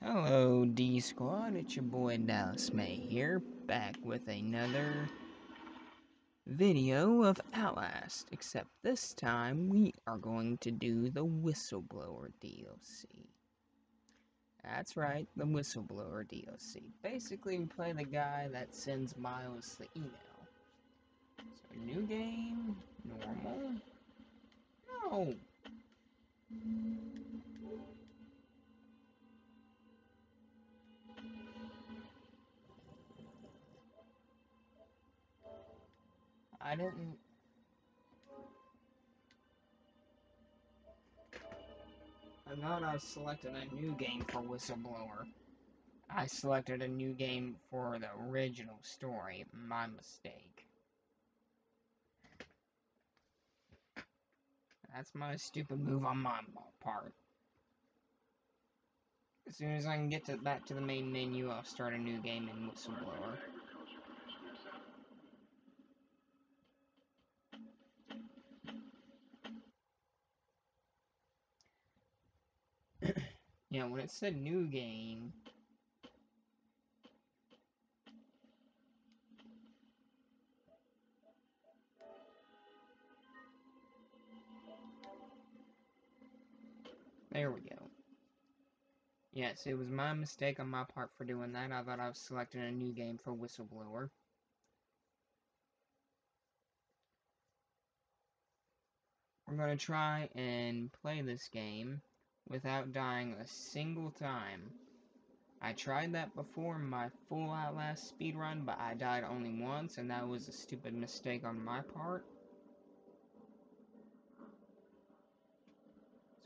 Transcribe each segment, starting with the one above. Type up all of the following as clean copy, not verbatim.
Hello, D Squad. It's your boy Dallas May here, back with another video of Outlast. Except this time we are going to do the Whistleblower DLC. That's right, the Whistleblower DLC. Basically, we play the guy that sends Miles the email. So, new game, normal. No. I thought I selected a new game for Whistleblower. I selected a new game for the original story. My mistake. That's my stupid move on my part. As soon as I can get back to the main menu, I'll start a new game in Whistleblower. Yeah, when it said new game, there we go. Yes, it was my mistake on my part for doing that. I thought I was selecting a new game for Whistleblower. We're going to try and play this game without dying a single time. I tried that before in my full Outlast speedrun, but I died only once, and that was a stupid mistake on my part.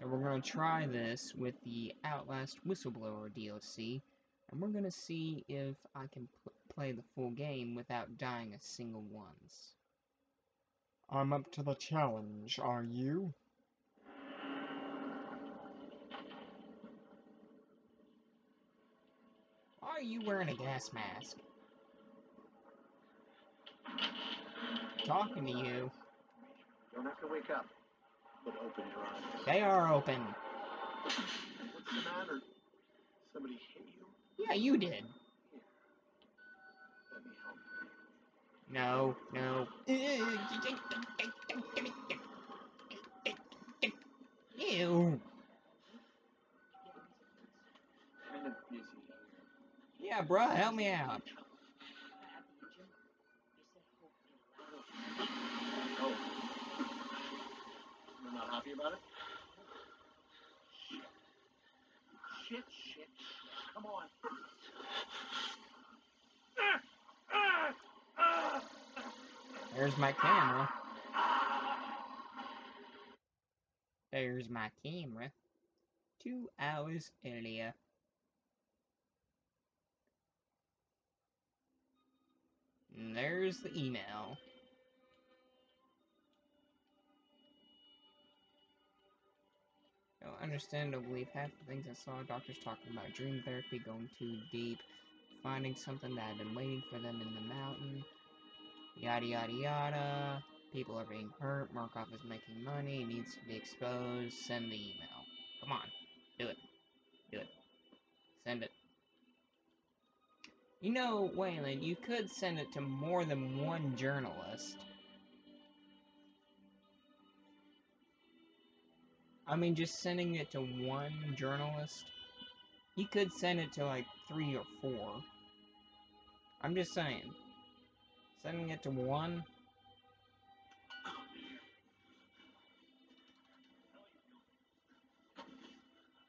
So we're going to try this with the Outlast Whistleblower DLC, and we're going to see if I can play the full game without dying a single once. I'm up to the challenge, are you? Why are you wearing a gas mask? Talking to you. You don't have to wake up, but open your eyes. They are open. What's the matter? Somebody hit you? Yeah, you did. Here. Let me help you. No, no. Ew. Kind of busy here. Yeah, bruh, help me out. Oh. You're not happy about it? Shit. Come on. There's my camera. There's my camera. 2 hours earlier. And there's the email. I don't understand or believe half the things I saw doctors talking about dream therapy, going too deep, finding something that had been waiting for them in the mountain, yada yada yada. People are being hurt, Markov is making money, it needs to be exposed, send the email. Come on, do it. Send it. You know, Waylon, you could send it to more than one journalist. I mean, just sending it to one journalist, you could send it to like 3 or 4. I'm just saying. Sending it to one?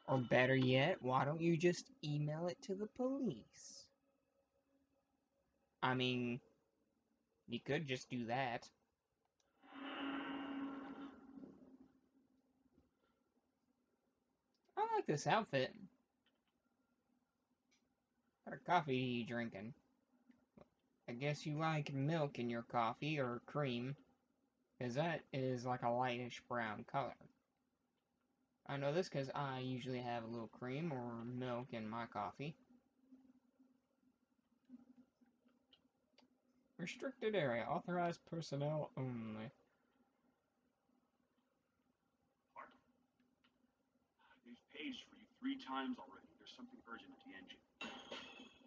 Or better yet, why don't you just email it to the police? I mean, you could just do that. I like this outfit. What coffee are you drinking? I guess you like milk in your coffee, or cream, because that is like a lightish brown color. I know this because I usually have a little cream or milk in my coffee. Restricted area. Authorized personnel only. They've paged for you 3 times already. There's something urgent at the engine.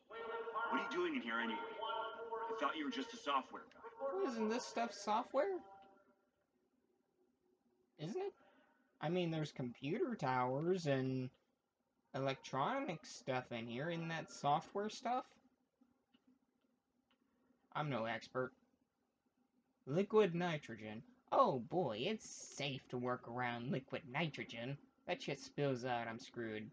What are you doing in here anyway? I thought you were just a software guy. Well, isn't this stuff software? Isn't it? I mean, there's computer towers and electronic stuff in here. Isn't that software stuff? I'm no expert. Liquid nitrogen. Oh boy, it's safe to work around liquid nitrogen. That shit spills out, I'm screwed.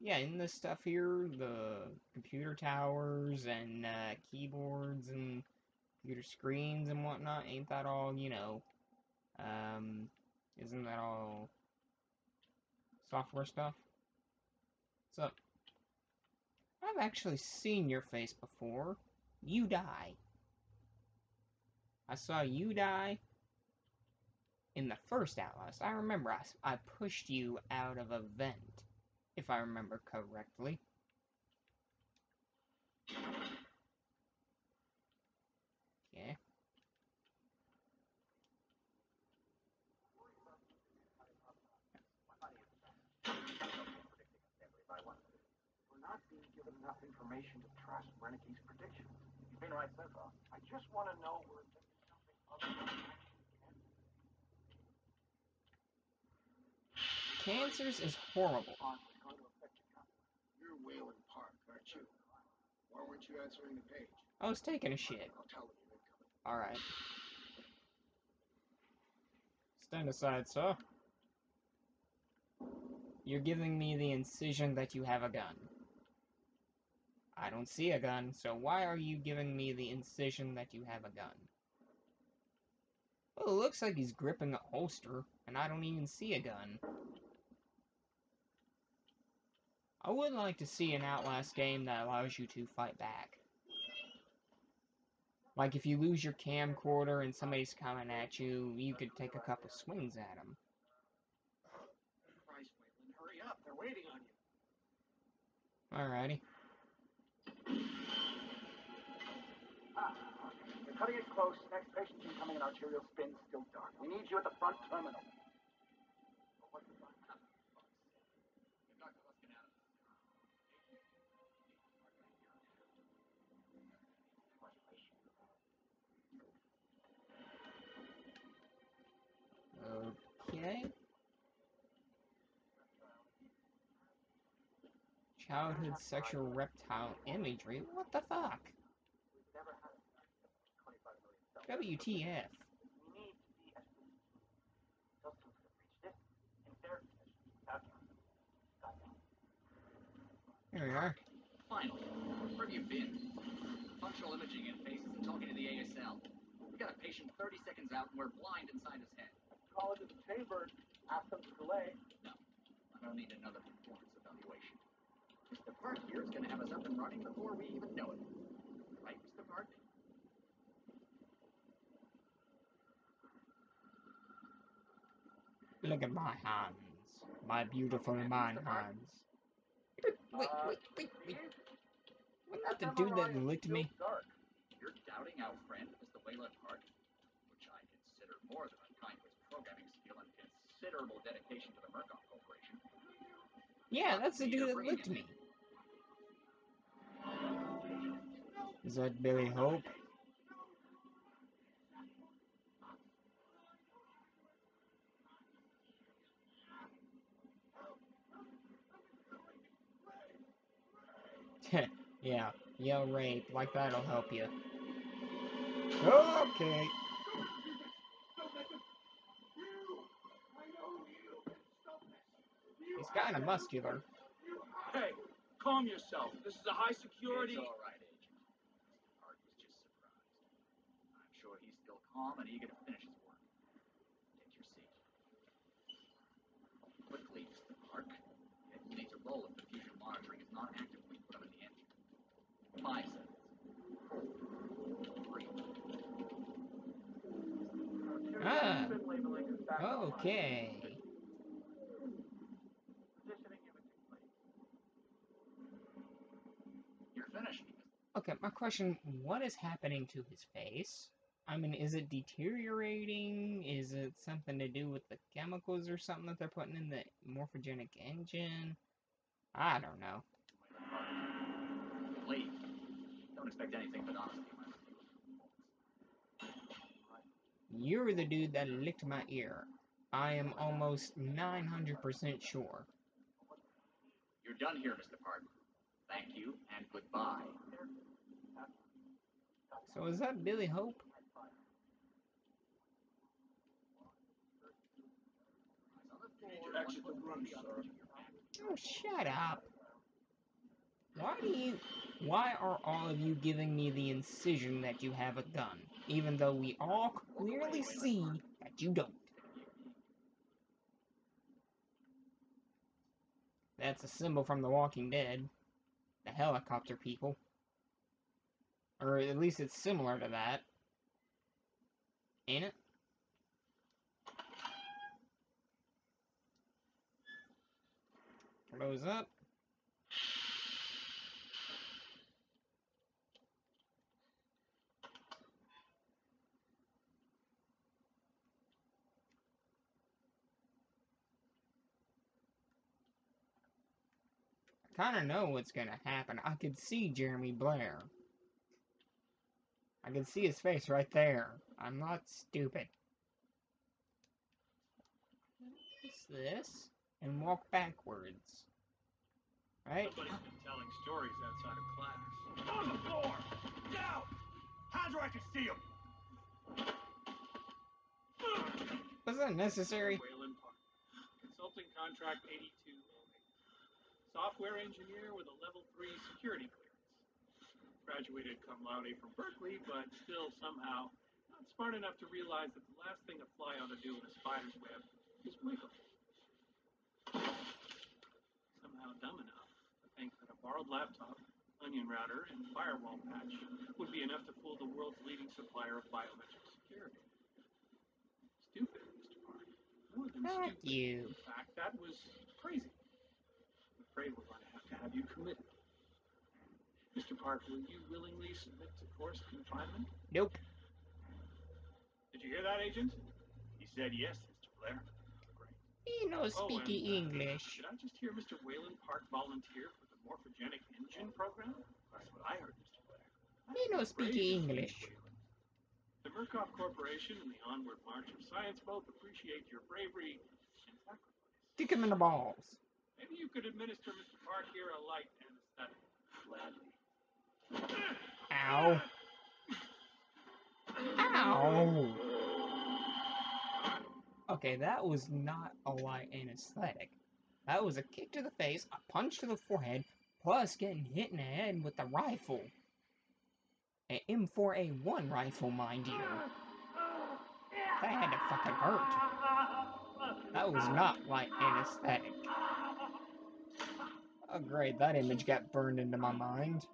Yeah, in this stuff here, the computer towers and keyboards and computer screens and whatnot, ain't that all, you know, isn't that all software stuff? So, I've actually seen your face before. You die. I saw you die in the first Outlast. I remember I pushed you out of a vent, if I remember correctly. Okay. We're not being given enough information to trust Renegade's predictions. You've been right so far. I just want to know we're doing something other than Cancers is horrible. You're Wayland Park, aren't you? Why weren't you answering the page? I was taking a shit. I'll tell them you're incoming. Alright. Stand aside, sir. You're giving me the incision that you have a gun. I don't see a gun, so why are you giving me the incision that you have a gun? Well, it looks like he's gripping a holster, and I don't even see a gun. I would like to see an Outlast game that allows you to fight back. Like, if you lose your camcorder and somebody's coming at you, you could take a couple swings at them. Christ, Wayland, hurry up. They're waiting on you. Alrighty. We're cutting it close. Next patient's incoming and arterial spin's still dark. We need you at the front terminal. Okay. Childhood sexual reptile imagery? What the fuck? WTF? We need to be as Here we are. Finally, where have you been? Functional imaging in faces and talking to the ASL. We got a patient 30 seconds out and we're blind inside his head. call into the chamber and ask them to delay. No, I don't need another performance evaluation. Mr. Park here is going to have us up and running before we even know it. Right, Mr. Park? Look at my hands. My beautiful man hands. Wait. Wasn't that the dude that licked me? You're doubting our friend, Mr. Wayland Park, which I consider more than unkind to his programming skill and considerable dedication to the Murkoff Corporation. Yeah, that's the dude that licked me. Is that Billy Hope? Yeah, yell rape, like that'll help you. Okay. He's kind of muscular. Hey, calm yourself. This is a high security. It's all right, Agent. Mr. Park was just surprised. I'm sure he's still calm and eager to finish his work. Take your seat. Quickly, Mr. Park. You need to roll if the fusion monitoring is not active when you put him in the engine. 5 seconds. 4, 3. Ah. Okay. You're finished. Okay, my question, what is happening to his face? I mean, is it deteriorating? Is it something to do with the chemicals or something that they're putting in the morphogenic engine? I don't know. Leave. Don't expect anything but honesty. You're the dude that licked my ear. I am almost 900% sure. You're done here, Mr. Park. Thank you and goodbye. So is that Billy Hope? Exit the room, sir. Oh, shut up. Why are all of you giving me the incision that you have a gun, even though we all clearly see that you don't? That's a symbol from The Walking Dead. The helicopter people. Or at least it's similar to that. Ain't it? Close up. I kind of know what's gonna happen. I could see Jeremy Blair. I can see his face right there. I'm not stupid. What's this? And walk backwards. Right? Somebody's been telling stories outside of class. On the floor! Down! Hands where I can see them! Was that necessary? Wayland Park. Consulting contract 8208. Software engineer with a level 3 security clearance. Graduated cum laude from Berkeley, but still somehow not smart enough to realize that the last thing a fly ought to do in a spider's web is wiggle. Somehow dumb enough to think that a borrowed laptop, onion router, and firewall patch would be enough to fool the world's leading supplier of biometric security. Stupid, Mr. Park. More than Fuck stupid. you. In fact, that was crazy. I'm afraid we're going to have you committed. Mr. Park, will you willingly submit to forced confinement? Nope. Did you hear that, Agent? He said yes, Mr. Blair. Great. He no speak English. Did I just hear Mr. Wayland Park volunteer for the morphogenic engine program? That's what I heard, Mr. Blair. He no speak English. The Murkoff Corporation and the Onward March of Science both appreciate your bravery and sacrifice. Kick him in the balls. Maybe you could administer Mr. Park here a light anesthetic. Gladly. Ow. Ow. Okay, that was not a light anesthetic. That was a kick to the face, a punch to the forehead, plus getting hit in the head with the rifle. An M4A1 rifle, mind you. That had to fucking hurt. That was not light anesthetic. Oh great, that image got burned into my mind.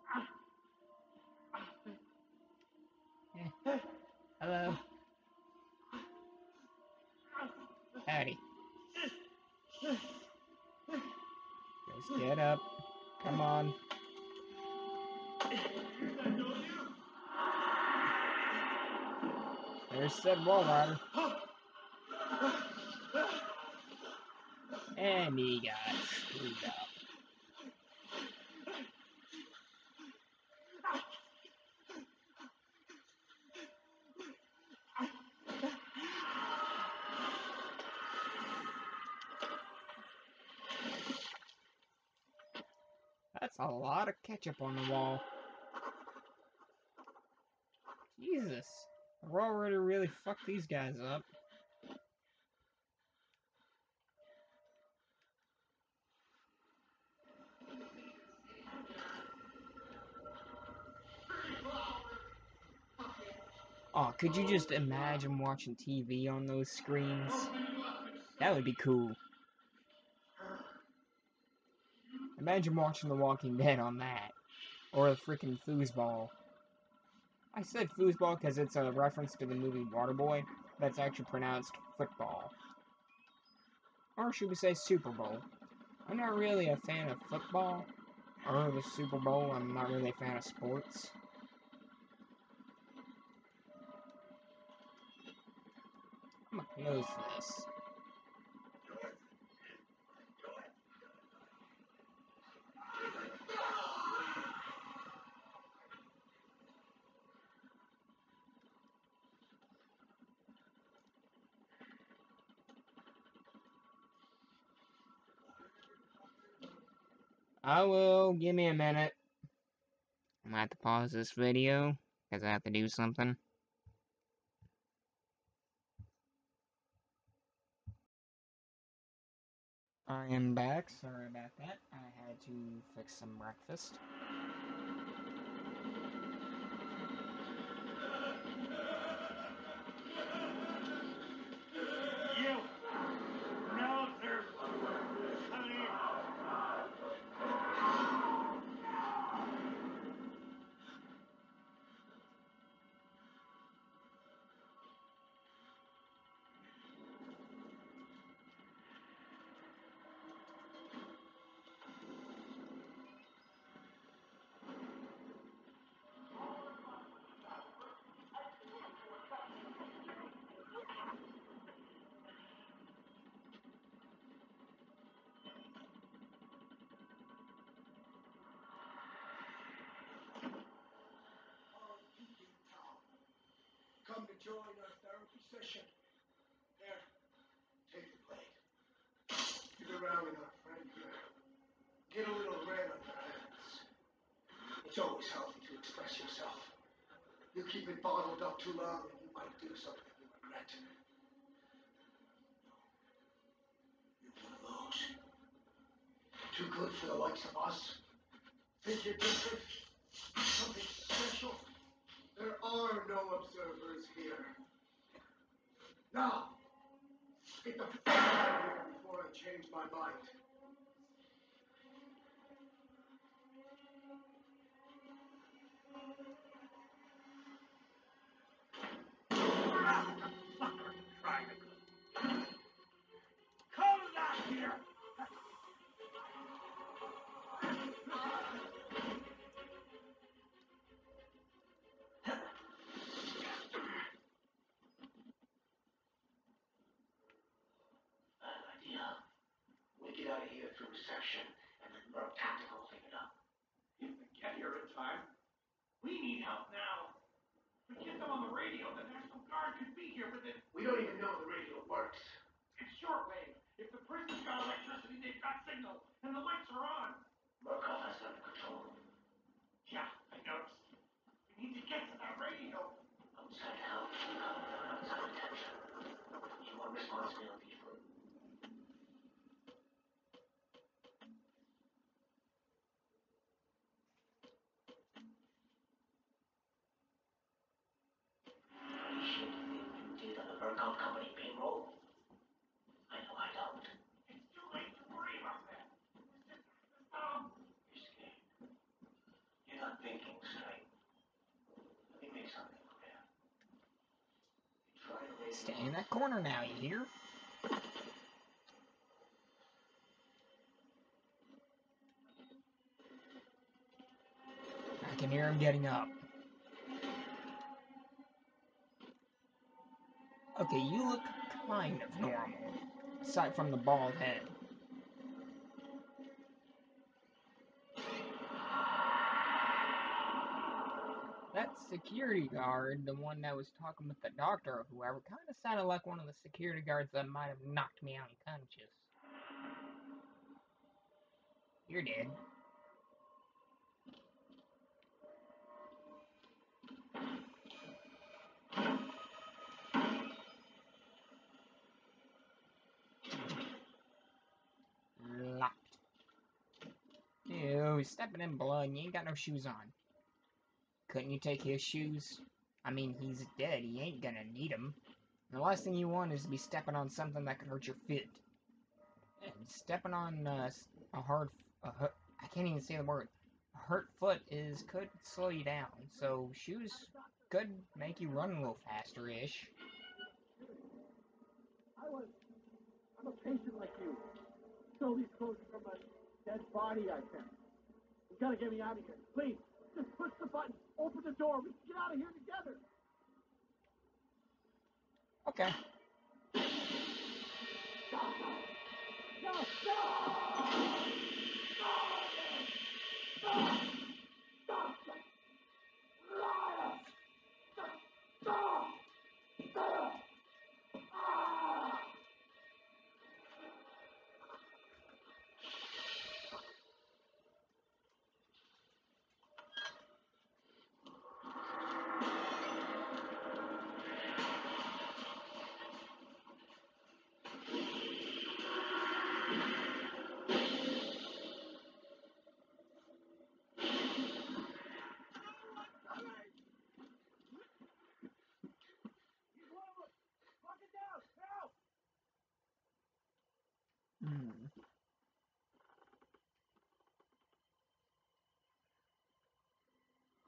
Hello. Howdy. Just get up. Come on. There's said wall rider. And he got screwed up. That's a lot of ketchup on the wall. Jesus. The wall rider really fucked these guys up. Oh, could you just imagine watching TV on those screens? That would be cool. Imagine watching The Walking Dead on that. Or a freaking foosball. I said foosball because it's a reference to the movie Waterboy. That's actually pronounced football. Or should we say Super Bowl? I'm not really a fan of football. Or the Super Bowl. I'm not really a fan of sports. Who's this? I will. Give me a minute. I'm gonna have to pause this video because I have to do something. I am back. Sorry about that. I had to fix some breakfast. You! No, sir! Come here! Come to join our therapy session. Here, take the blade. Get around with our friend here. Get a little red on your hands. It's always healthy to express yourself. You keep it bottled up too long and you might do something you regret. You're one of those. Too good for the likes of us. Think you're different? Something special? There are no observers here. Now, get the f*** out of here before I change my mind. Come back here! We get out of here through reception and then Merc Tactical will pick it up. If we get here in time, we need help now. We get them on the radio, the National Guard could be here within... We don't even know the radio works. It's shortwave. If the prison's got electricity, they've got signal, and the lights are on. Murkoff has it under control. Yeah, I noticed. We need to get to that radio. Outside help will come with an outside attention. You want responsibility for it. Shit you did on the Murkoff Company payroll? I know I don't. It's too late to worry about that. You're scared. You're not thinking straight. Let me make something clear. You try to raise... Stay in that corner now, you hear? I can hear him getting up. Okay, you look kind of normal, aside from the bald head. That security guard, the one that was talking with the doctor or whoever, kind of sounded like one of the security guards that might have knocked me unconscious. You're dead. Locked. Ew, stepping in blood and you ain't got no shoes on. Couldn't you take his shoes? I mean, he's dead. He ain't gonna need them. The last thing you want is to be stepping on something that could hurt your foot. And stepping on I can't even say the word. A hurt foot could slow you down. So shoes could make you run a little faster-ish. I'm a patient like you. Stole these clothes from a dead body, I think. You gotta get me out of here. Please, just push the button. Open the door. We can get out of here together. Okay.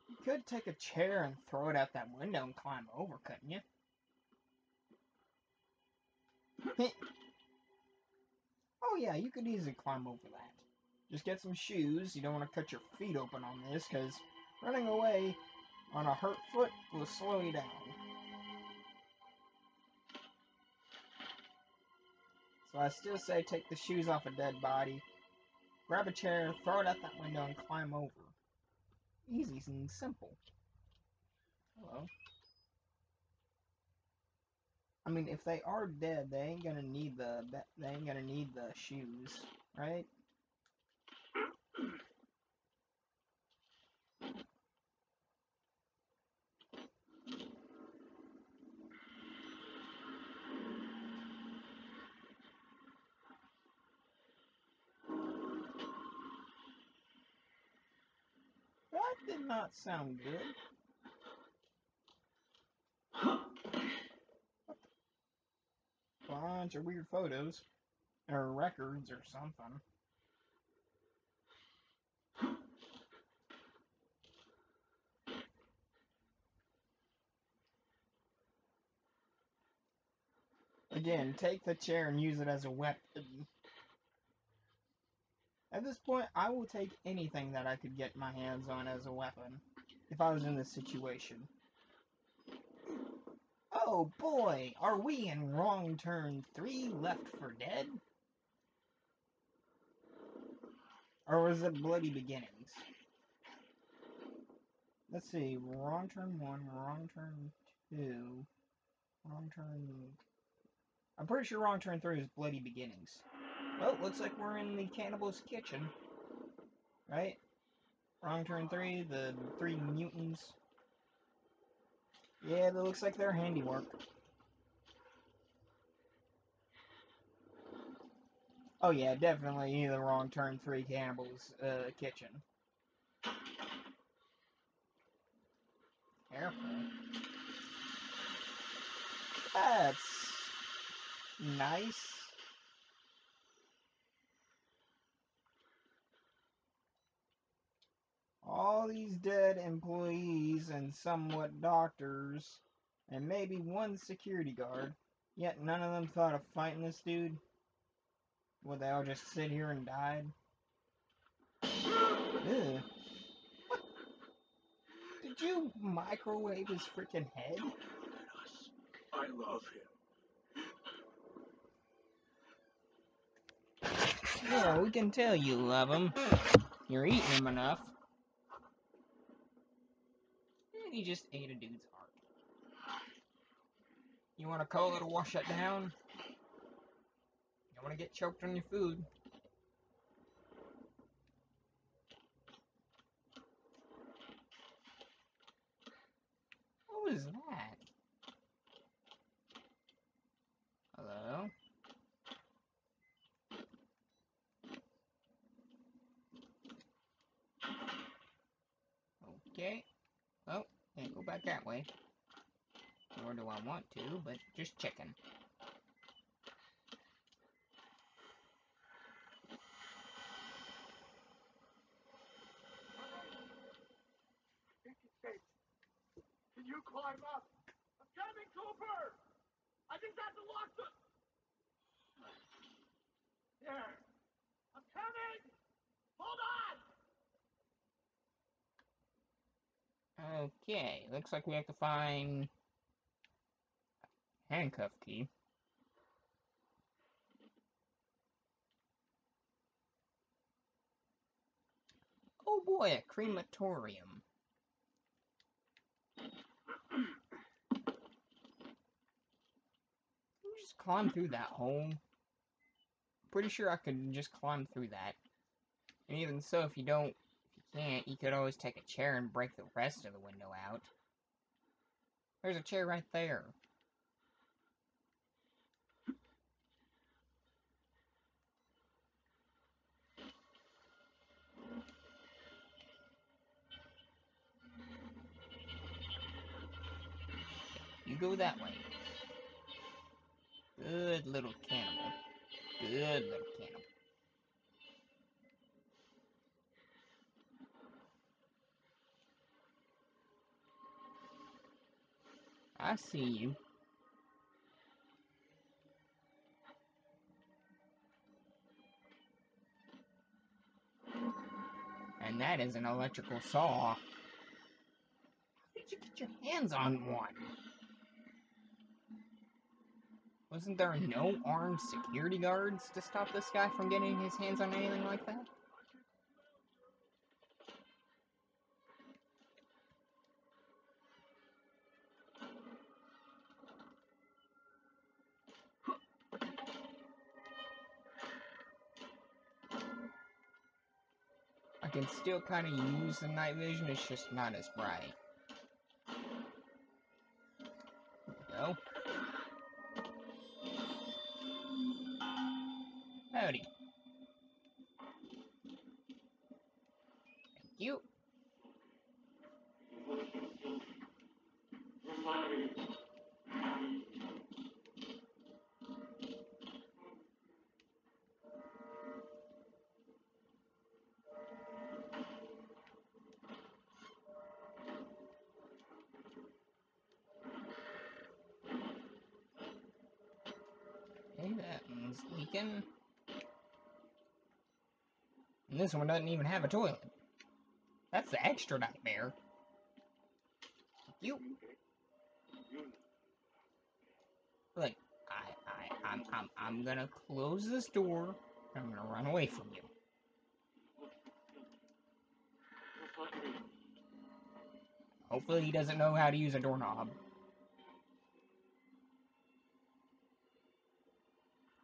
You could take a chair and throw it out that window and climb over, couldn't you? Oh yeah, you could easily climb over that. Just get some shoes. You don't want to cut your feet open on this, because running away on a hurt foot will slow you down. So I still say take the shoes off a dead body, grab a chair, throw it out that window, and climb over. Easy and simple. Hello. I mean, if they are dead, they ain't gonna need the shoes, right? That did not sound good. Bunch of weird photos. Or records or something. Again, take the chair and use it as a weapon. At this point, I will take anything that I could get my hands on as a weapon, if I was in this situation. Oh boy, are we in Wrong Turn 3 Left for Dead? Or was it Bloody Beginnings? Let's see, Wrong Turn 1, Wrong Turn 2, Wrong Turn... I'm pretty sure Wrong Turn 3 is Bloody Beginnings. Well, looks like we're in the Cannibal's Kitchen. Right? Wrong Turn 3, the 3 mutants. Yeah, that looks like their handiwork. Oh yeah, definitely the Wrong Turn 3 Cannibal's Kitchen. Careful. That's nice. All these dead employees and somewhat doctors, and maybe one security guard. Yet none of them thought of fighting this dude. Would they all just sit here and died? Ugh. What? Did you microwave his freaking head? I love him. Yeah, we can tell you love him. You're eating him enough. And he just ate a dude's heart. You want a cola to wash that down? You want to get choked on your food? What was that? Hello? Okay. Well, can't go back that way. Nor do I want to, but just checking. Can you climb up? I'm coming, Cooper! I just have to lock the... There. I'm coming! Hold on! Okay, looks like we have to find handcuff key. Oh boy, a crematorium. Can you just climb through that hole? Pretty sure I could just climb through that. And even so, if you can't, you could always take a chair and break the rest of the window out. There's a chair right there. You go that way. Good little cannibal. Good little cannibal. I see you. And that is an electrical saw. How did you get your hands on one? Wasn't there no armed security guards to stop this guy from getting his hands on anything like that? I can still kind of use the night vision, it's just not as bright. There we go. Howdy. Thank you. Okay, that one's leaking. And this one doesn't even have a toilet. That's the extra nightmare. Thank you. Look, I'm gonna close this door. I'm gonna run away from you. Hopefully he doesn't know how to use a doorknob.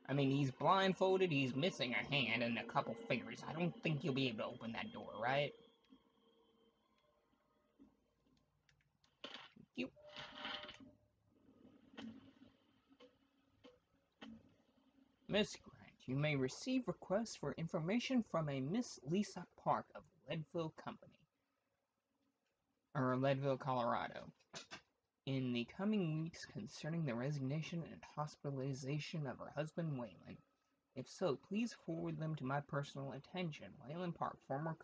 I mean, he's blindfolded, he's missing a hand and a couple fingers. I don't think he'll be able to open that door, right? You. Miss Grant, you may receive requests for information from a Miss Lisa Park of Leadville Company. Or Leadville, Colorado. In the coming weeks concerning the resignation and hospitalization of her husband, Waylon. If so, please forward them to my personal attention. Waylon Park, former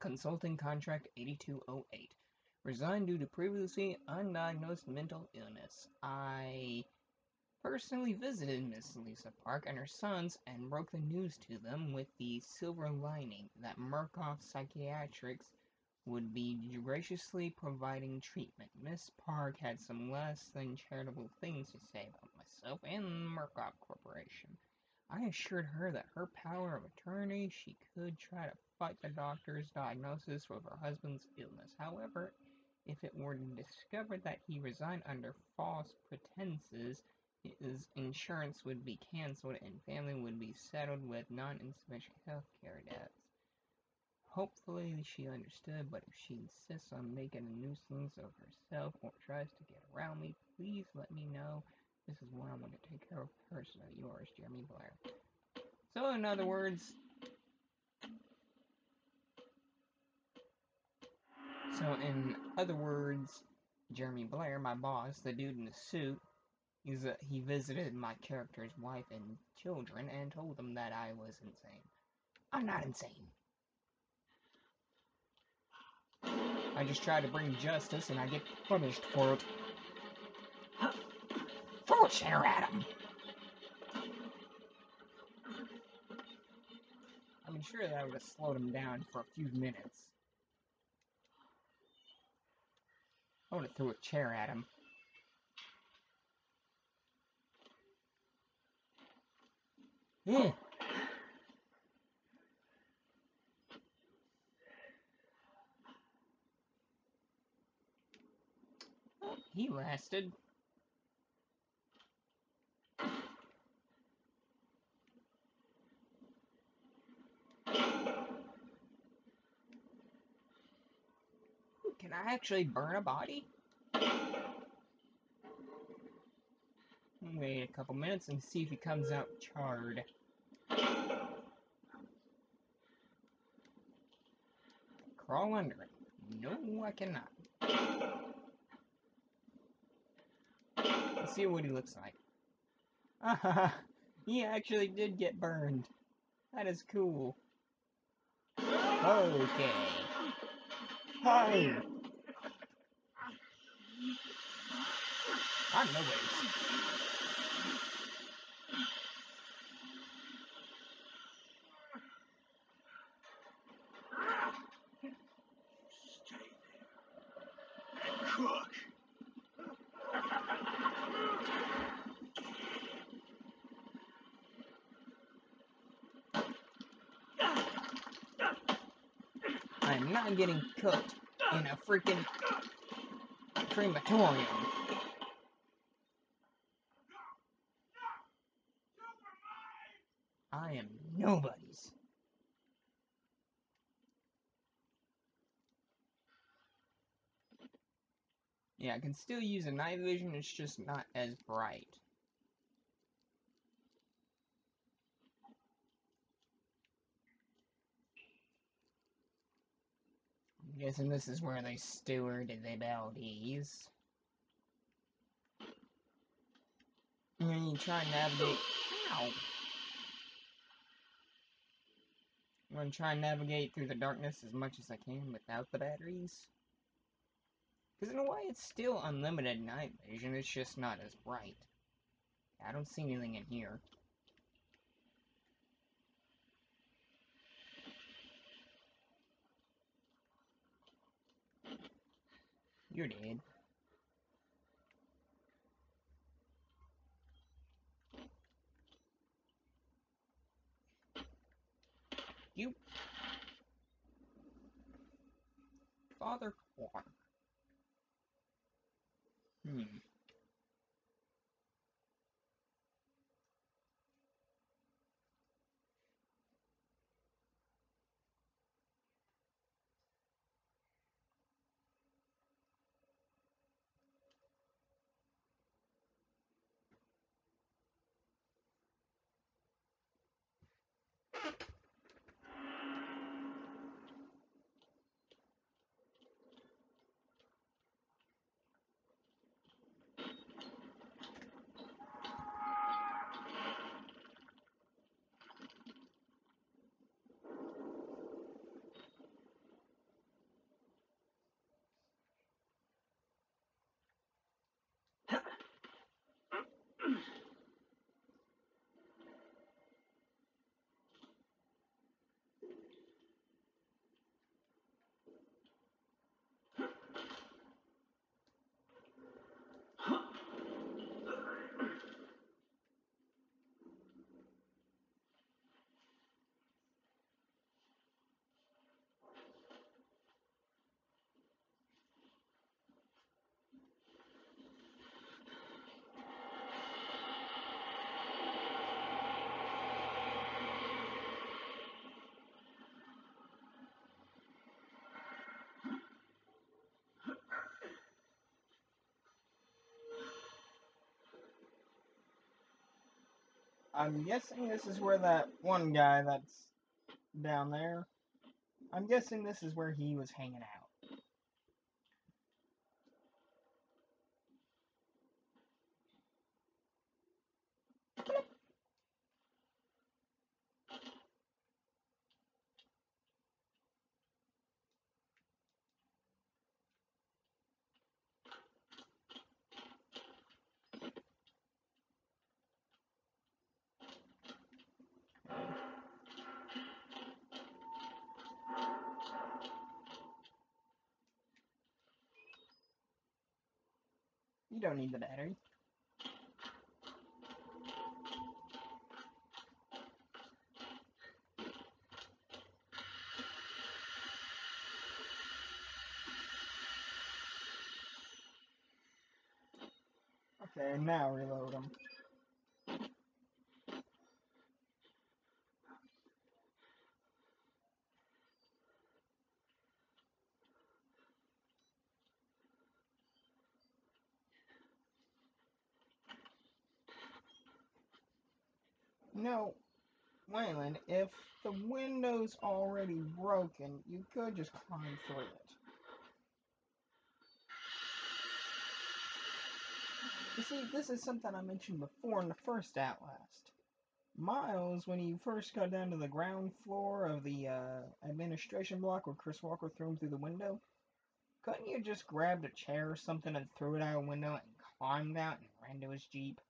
consulting contract 8208. Resigned due to previously undiagnosed mental illness. I personally visited Miss Lisa Park and her sons and broke the news to them with the silver lining that Murkoff Psychiatrics would be graciously providing treatment. Miss Park had some less than charitable things to say about myself and the Murkoff Corporation. I assured her that her power of attorney, she could try to fight the doctor's diagnosis of her husband's illness. However, if it were discovered that he resigned under false pretenses, his insurance would be canceled and family would be settled with non-insufficient health care debts. Hopefully she understood, but if she insists on making a nuisance of herself or tries to get around me, please let me know. This is one I'm going to take care of personally. Yours, Jeremy Blair. So, in other words, Jeremy Blair, my boss, the dude in the suit, he visited my character's wife and children and told them that I was insane. I'm not insane. I just try to bring justice and I get punished for it. Throw a chair at him! I'm sure that would have slowed him down for a few minutes. I would have threw a chair at him. Yeah. he lasted. Can I actually burn a body? Wait a couple minutes and see if he comes out charred. Crawl under it. No, I cannot. Let's see what he looks like. Ah, he actually did get burned. That is cool. Okay. Hey! I'm nobody's. Stay there and cook. I'm not getting cooked in a freaking crematorium. I am nobody's. Yeah, I can still use a night vision, it's just not as bright. I'm guessing this is where they stewarded the bodies. And then you try and navigate. Ow! I'm gonna try and navigate through the darkness as much as I can without the batteries. Because in a way, it's still unlimited night vision, it's just not as bright. I don't see anything in here. You're dead. You. Father Clark. I'm guessing this is where that one guy that's down there, I'm guessing this is where he was hanging out. You don't need the battery. Okay, now reload them. No, Waylon, if the window's already broken, you could just climb through it. You see, this is something I mentioned before in the first Outlast. Miles, when he first got down to the ground floor of the administration block where Chris Walker threw him through the window, couldn't you just grabbed a chair or something and threw it out a window and climbed out and ran to his Jeep?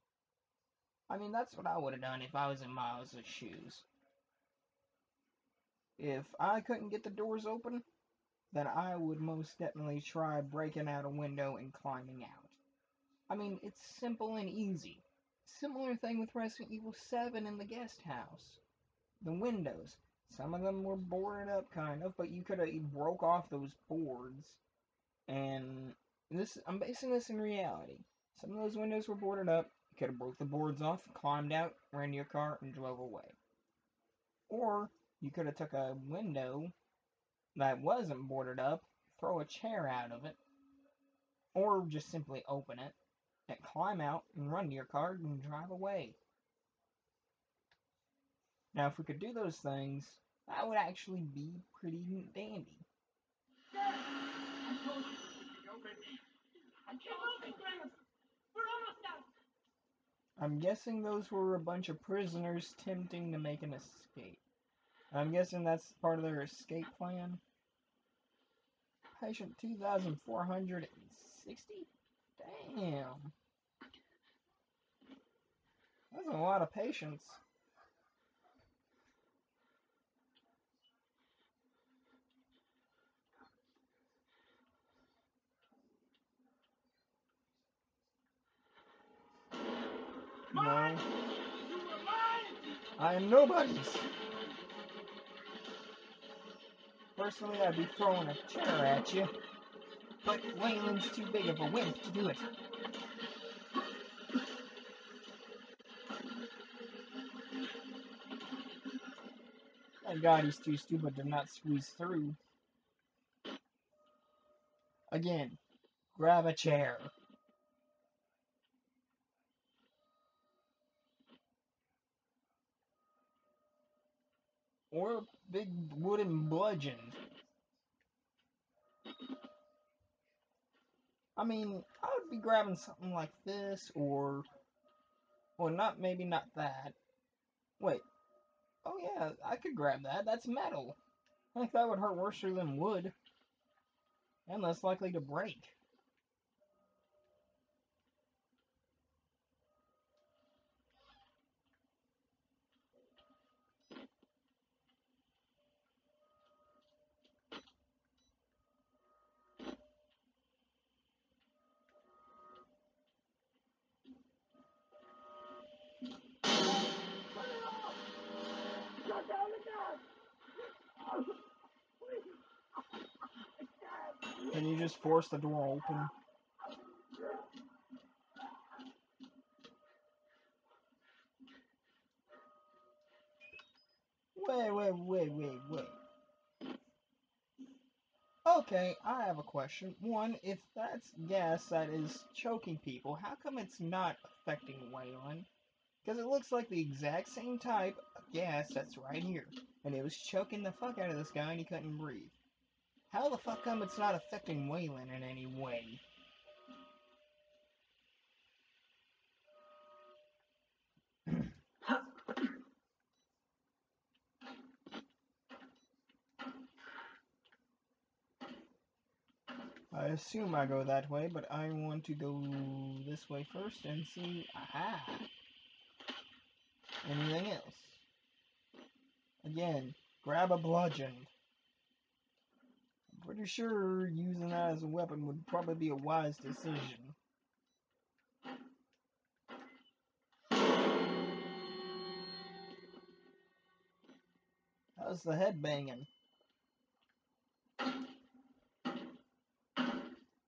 I mean, that's what I would have done if I was in Miles' shoes. If I couldn't get the doors open, then I would most definitely try breaking out a window and climbing out. I mean, it's simple and easy. Similar thing with Resident Evil 7 in the guest house. The windows. Some of them were boarded up, kind of, but you could have broke off those boards. And I'm basing this in reality. Some of those windows were boarded up. You could have broke the boards off, climbed out, ran to your car, and drove away. Or you could have took a window that wasn't boarded up, throw a chair out of it, or just simply open it, and climb out and run to your car and drive away. Now, if we could do those things, that would actually be pretty dandy. I told you to go, baby. Keep moving, Graham. We're almost out. I'm guessing those were a bunch of prisoners attempting to make an escape. I'm guessing that's part of their escape plan. Patient 2460? Damn. That's a lot of patients. No. I am nobody's. Personally, I'd be throwing a chair at you. But Waylon's too big of a wimp to do it. Thank God he's too stupid to not squeeze through. Again, grab a chair. Or a big wooden bludgeon. I mean, I would be grabbing something like this, or... Well, maybe not that. Wait. Oh yeah, I could grab that. That's metal. I think that would hurt worse than wood. And less likely to break. Can you just force the door open? Wait. Okay, I have a question. One, if that's gas that is choking people, how come it's not affecting Waylon? Because it looks like the exact same type of gas that's right here. And it was choking the fuck out of this guy and he couldn't breathe. How the fuck come it's not affecting Waylon in any way? I assume I go that way, but I want to go this way first and see... Aha! Anything else? Again, grab a bludgeon. I'm pretty sure using that as a weapon would probably be a wise decision. How's the head banging?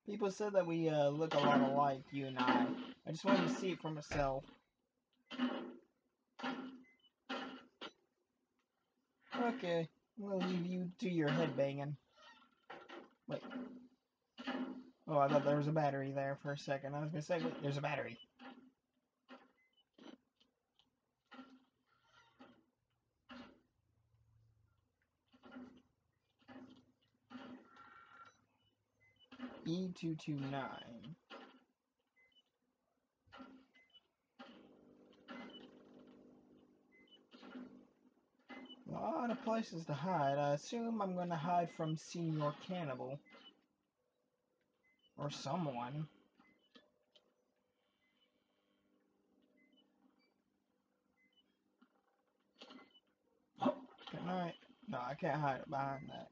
People said that we look a lot alike, you and I I just wanted to see it for myself. Okay, I'm gonna leave you to your headbanging. Wait. Oh, I thought there was a battery there for a second. I was gonna say, wait, there's a battery. E229. A lot of places to hide. I assume I'm gonna hide from Senior Cannibal. Or someone. Good night. No, I can't hide behind that.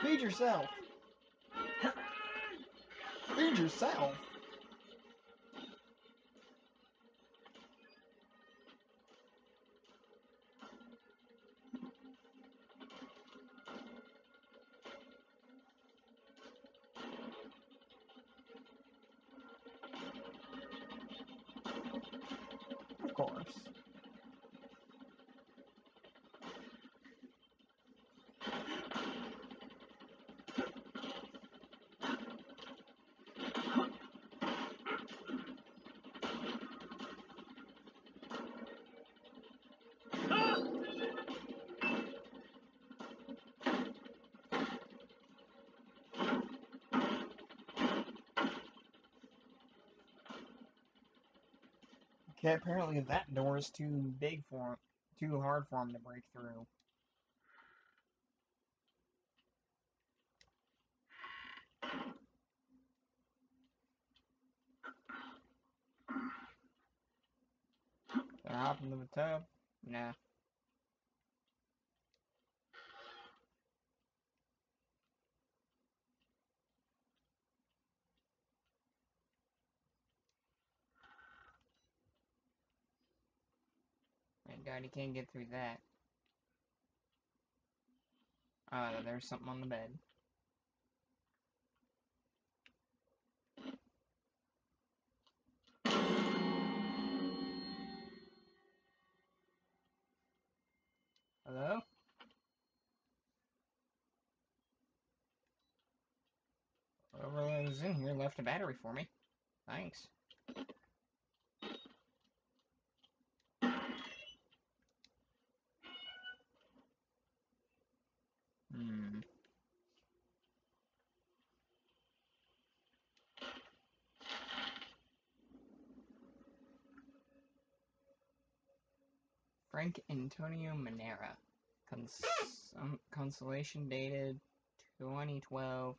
Feed yourself. Feed yourself. Of course. Okay, apparently that door is too big for him, too hard for him to break through. Can I hop into the tub? Nah. Thank God he can't get through that. There's something on the bed. Hello? Whoever was in here left a battery for me. Thanks. Hmm. Frank Antonio Manera. Consolation dated 2012-08-29.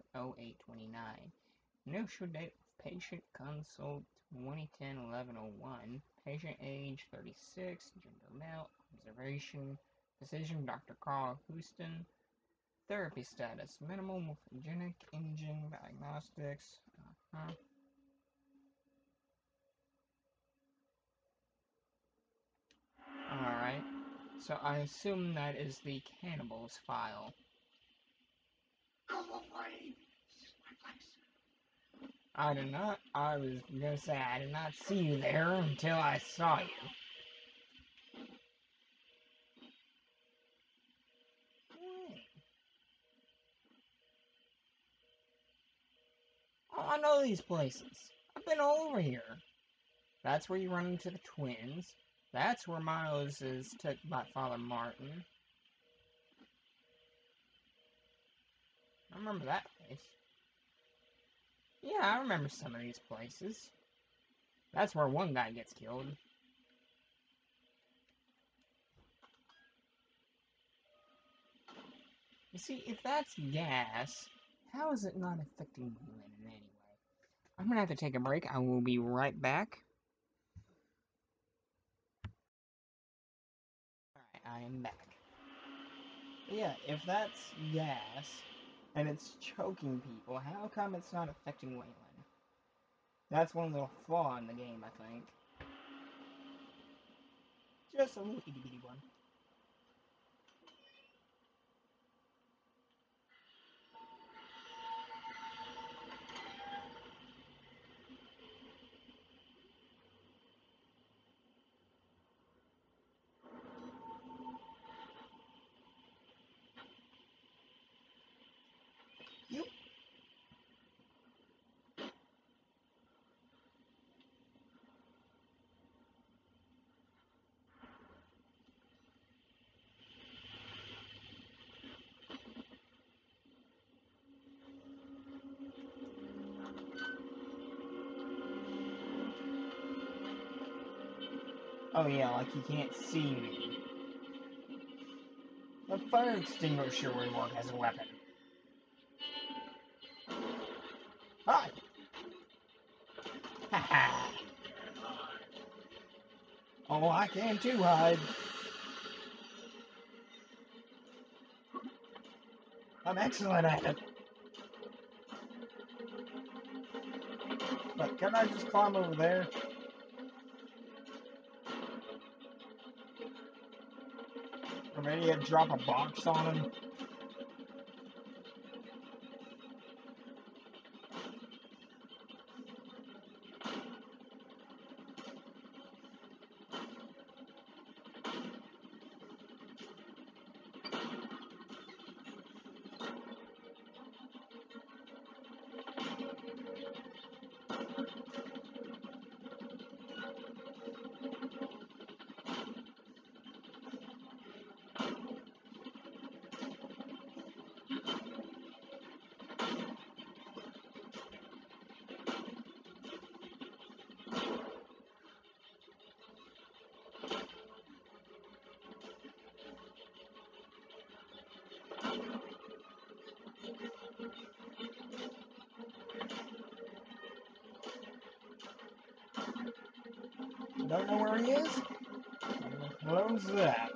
No show date of patient consult 2010-11-01. Patient age 36. Gender male. Observation. Physician Dr. Carl Houston. Therapy status. Minimal morphogenic imaging diagnostics. Alright. So I assume that is the cannibal's file. Go away. This is my place. I was gonna say, I did not see you there until I saw you. Oh, I know these places. I've been all over here. That's where you run into the twins. That's where Miles is took by Father Martin. I remember that place. Yeah, I remember some of these places. That's where one guy gets killed. You see, if that's gas, how is it not affecting Wayland in any way? I'm gonna have to take a break. I will be right back. Alright, I am back. But yeah, if that's gas, and it's choking people, how come it's not affecting Wayland? That's one little flaw in the game, I think. Just a little itty bitty one. Oh yeah, like he can't see me. The fire extinguisher would work as a weapon. Hi! Haha! Oh, I can too hide. I'm excellent at it. But can I just climb over there? Or maybe I'd drop a box on him? Don't know where he is? Close that.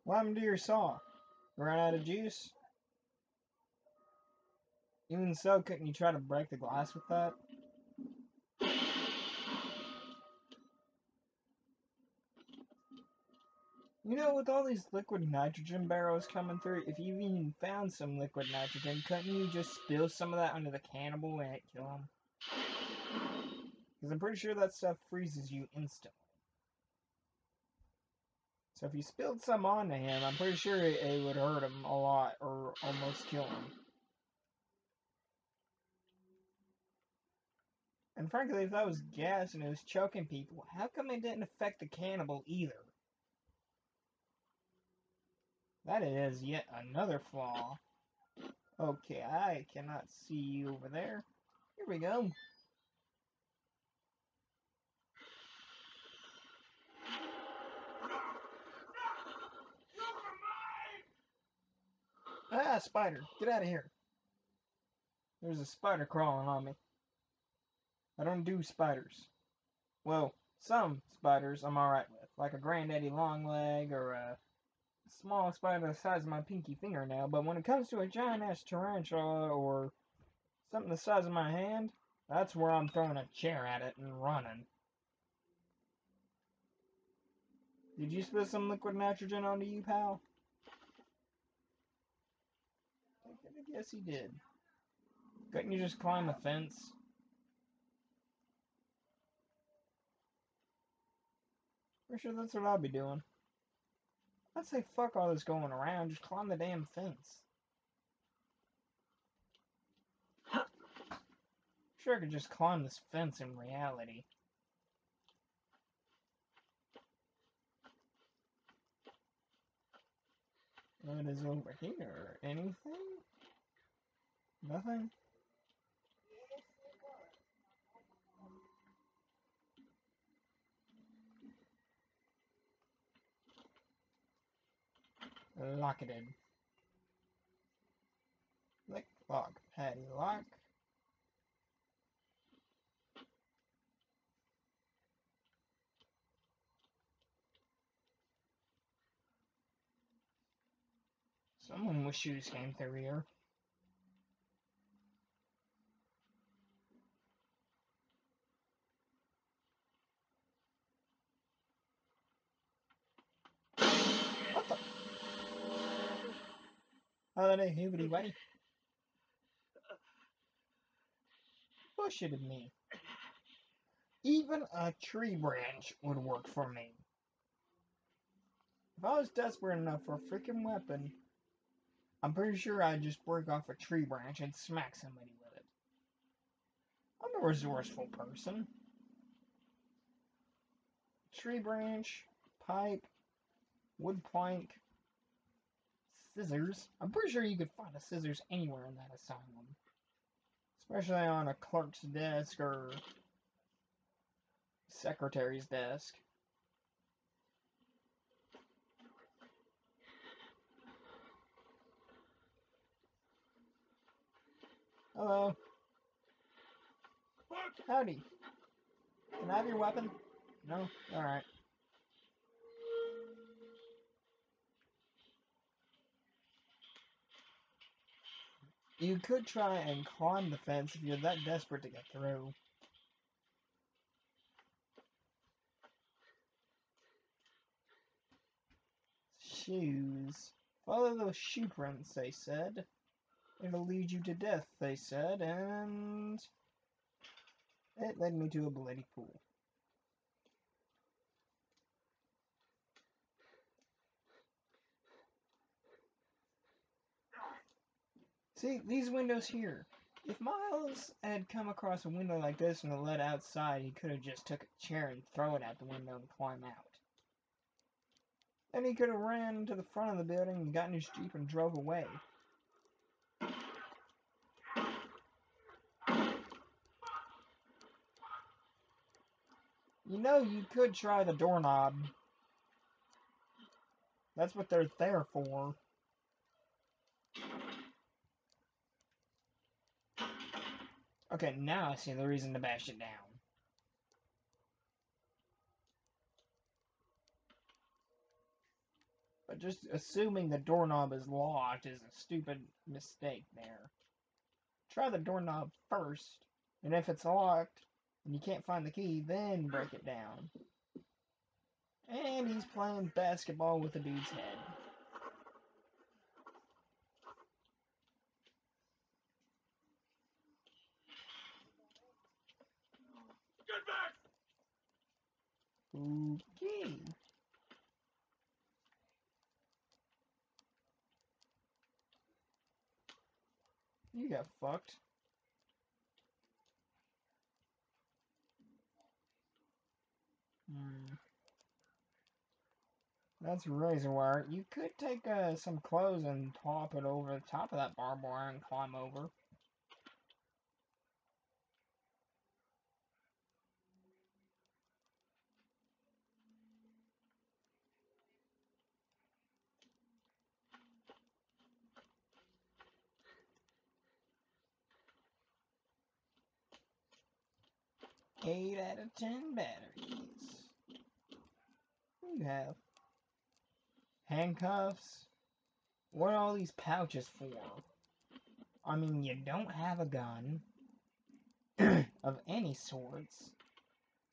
What happened to your saw? Run out of juice? Even so, couldn't you try to break the glass with that? You know, with all these liquid nitrogen barrels coming through, if you even found some liquid nitrogen, couldn't you just spill some of that onto the cannibal and it kill him? Because I'm pretty sure that stuff freezes you instantly. So if you spilled some onto him, I'm pretty sure it would hurt him a lot or almost kill him. And frankly, if that was gas and it was choking people, how come it didn't affect the cannibal either? That is yet another flaw. Okay, I cannot see you over there. Here we go. Ah, spider, get out of here. There's a spider crawling on me. I don't do spiders. Well, some spiders I'm alright with, like a granddaddy longleg or a small spider the size of my pinky fingernail, but when it comes to a giant-ass tarantula or something the size of my hand, that's where I'm throwing a chair at it and running. Did you spill some liquid nitrogen onto you, pal? I guess he did. Couldn't you just climb a fence? Pretty sure that's what I'd be doing. I'd say fuck all this going around, just climb the damn fence. Sure I could just climb this fence in reality. What is over here? Anything? Nothing? Locketed. Lick, lock, paddy, lock. Someone with shoes came through here. What the? Holiday hoobity way. Push it at me. Even a tree branch would work for me. If I was desperate enough for a freaking weapon, I'm pretty sure I'd just break off a tree branch and smack somebody with it. I'm a resourceful person. tree branch, pipe, wood plank, scissors. I'm pretty sure you could find a scissors anywhere in that asylum. Especially on a clerk's desk or secretary's desk. Hello. Howdy. Can I have your weapon? No? Alright. You could try and climb the fence if you're that desperate to get through. Shoes. Follow those shoe prints, they said. It'll lead you to death, they said, and it led me to a bloody pool. See, these windows here. If Miles had come across a window like this and it led outside, he could have just took a chair and thrown it out the window and climbed out. Then he could have ran to the front of the building and got in his Jeep and drove away. You know, you could try the doorknob. That's what they're there for. Okay, now I see the reason to bash it down. But just assuming the doorknob is locked is a stupid mistake there. Try the doorknob first, and if it's locked and you can't find the key, then break it down. And he's playing basketball with a dude's head. Get back! Okay. You got fucked. That's razor wire. You could take some clothes and top it over the top of that barbed wire and climb over. Eight out of 10 batteries. What do you have? Handcuffs? What are all these pouches for? I mean, you don't have a gun of any sorts.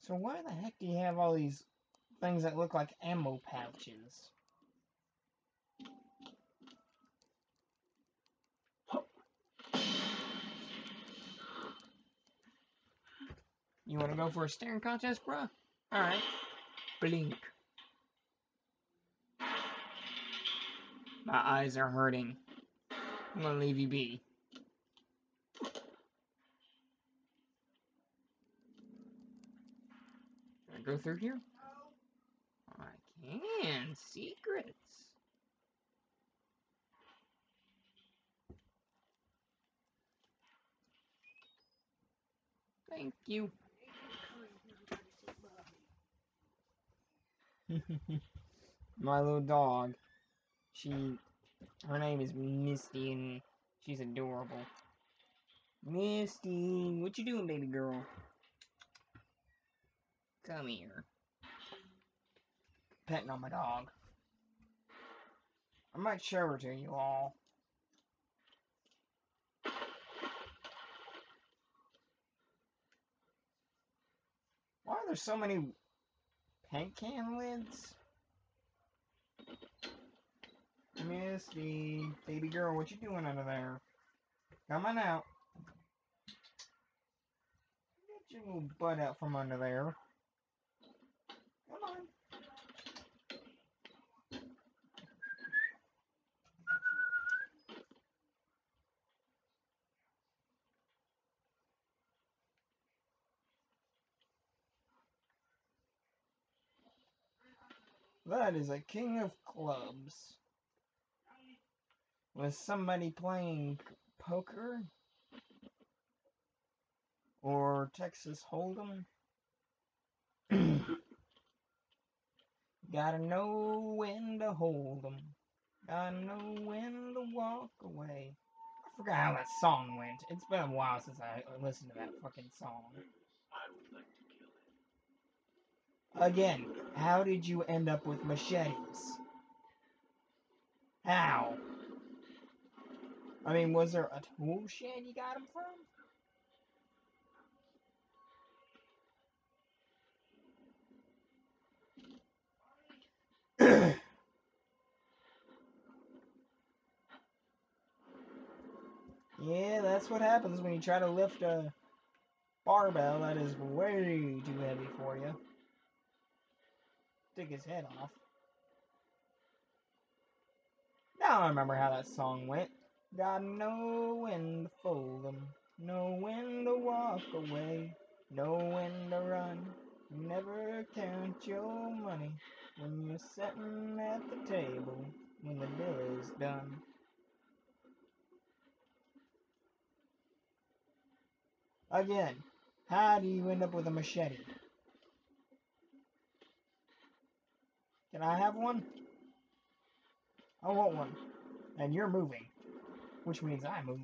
So why the heck do you have all these things that look like ammo pouches? You want to go for a staring contest, bruh? Alright. Blink. My eyes are hurting. I'm gonna leave you be. Can I go through here? I can. Secrets. Thank you. My little dog. Her name is Misty, and she's adorable. Misty, what you doing, baby girl? Come here. Petting on my dog. I might show her to you all. Why are there so many paint can lids? Misty, baby girl, what you doing under there? Come on out. Get your little butt out from under there. Come on. That is a king of clubs. Was somebody playing poker? Or Texas Hold'em? Gotta know when to hold 'em. Gotta know when to walk away. I forgot how that song went. It's been a while since I listened to that fucking song. I would like to kill him. Again, how did you end up with machetes? How? I mean, was there a tool shed you got them from? Yeah, that's what happens when you try to lift a barbell that is way too heavy for you. Take his head off. Now I remember how that song went. Gotta know when to fold 'em, know when to walk away, know when to run. Never count your money when you're sitting at the table when the bill is done. Again, how do you end up with a machete? Can I have one? I want one. And you're moving, which means I move.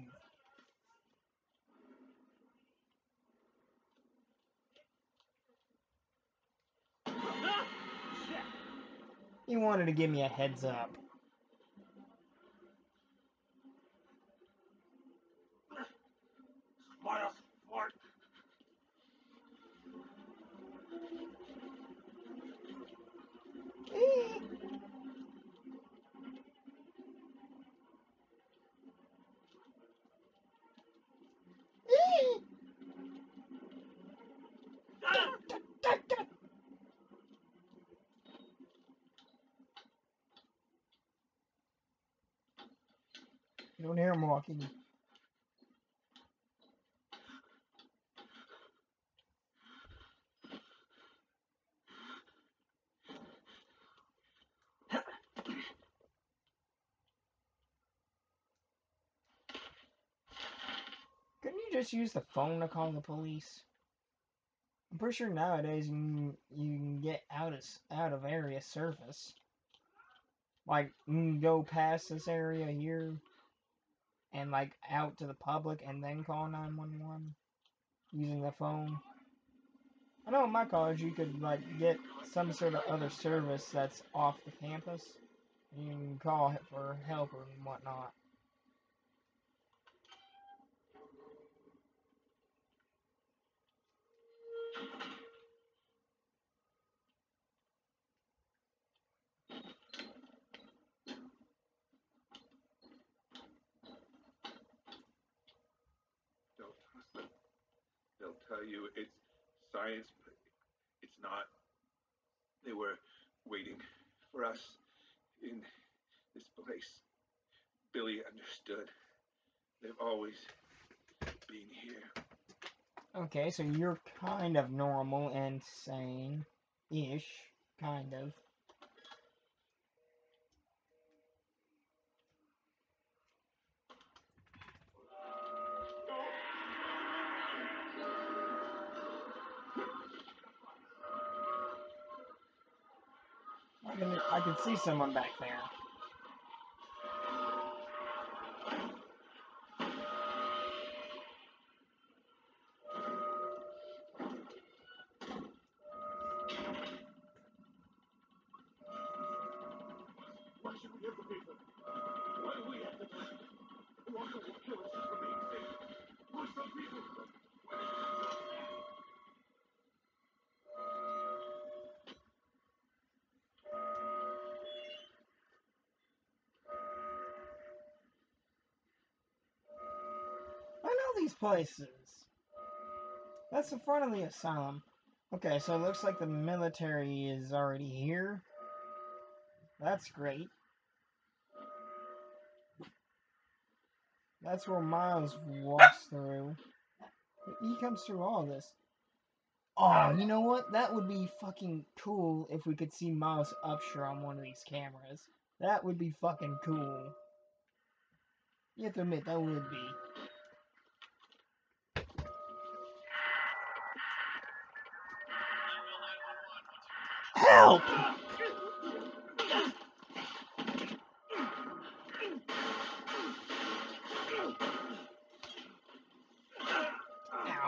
He wanted to give me a heads up. Smile, smart. You don't hear him walking. Couldn't you just use the phone to call the police? I'm pretty sure nowadays you can get out of area service. Like, you can go past this area here and, like, out to the public and then call 911 using the phone. I know in my college you could, like, get some sort of other service that's off the campus. You can call for help or whatnot. Don't trust them. They'll tell you it's science, but it's not. They were waiting for us in this place. Billy understood. They've always been here. Okay, so you're kind of normal and sane-ish, kind of. I can see someone back there. Why should we hurt the people? Why do we have to die? Who also will kill us just for being safe? Who are some people? I know these places. That's the front of the asylum. Okay, so it looks like the military is already here. That's great. That's where Miles walks through. He comes through all this. Oh, you know what? That would be fucking cool if we could see Miles Upshur on one of these cameras. That would be fucking cool. You have to admit, that would be. Help!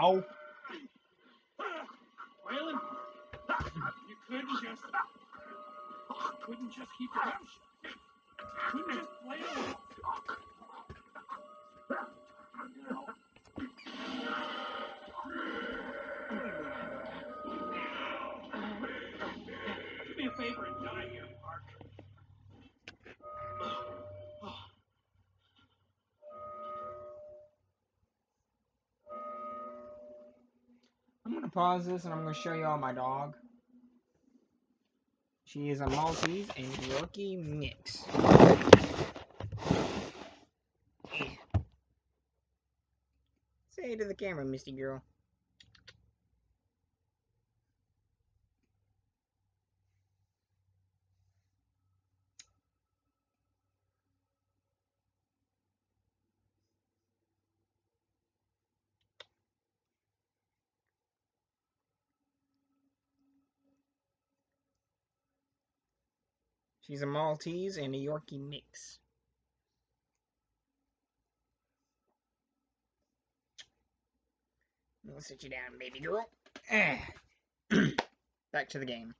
Ow. Waylon, you couldn't just keep your mouth shut. You couldn't just play it along. Do me a favor and die here, Park. I'm gonna pause this and I'm gonna show you all my dog. She is a Maltese and Yorkie mix. Say to the camera, Misty girl. She's a Maltese and a Yorkie mix. I'll sit you down, baby girl. Back to the game.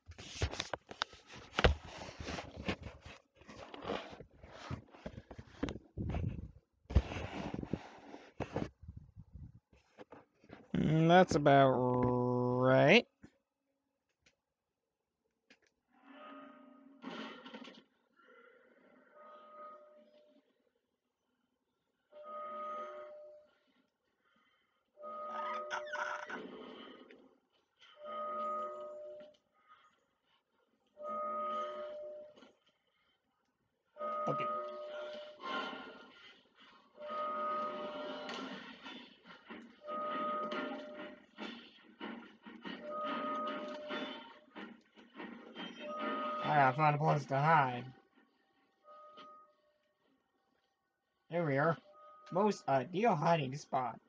That's about right. Okay. I gotta find a place to hide. There we are. Most ideal hiding spot.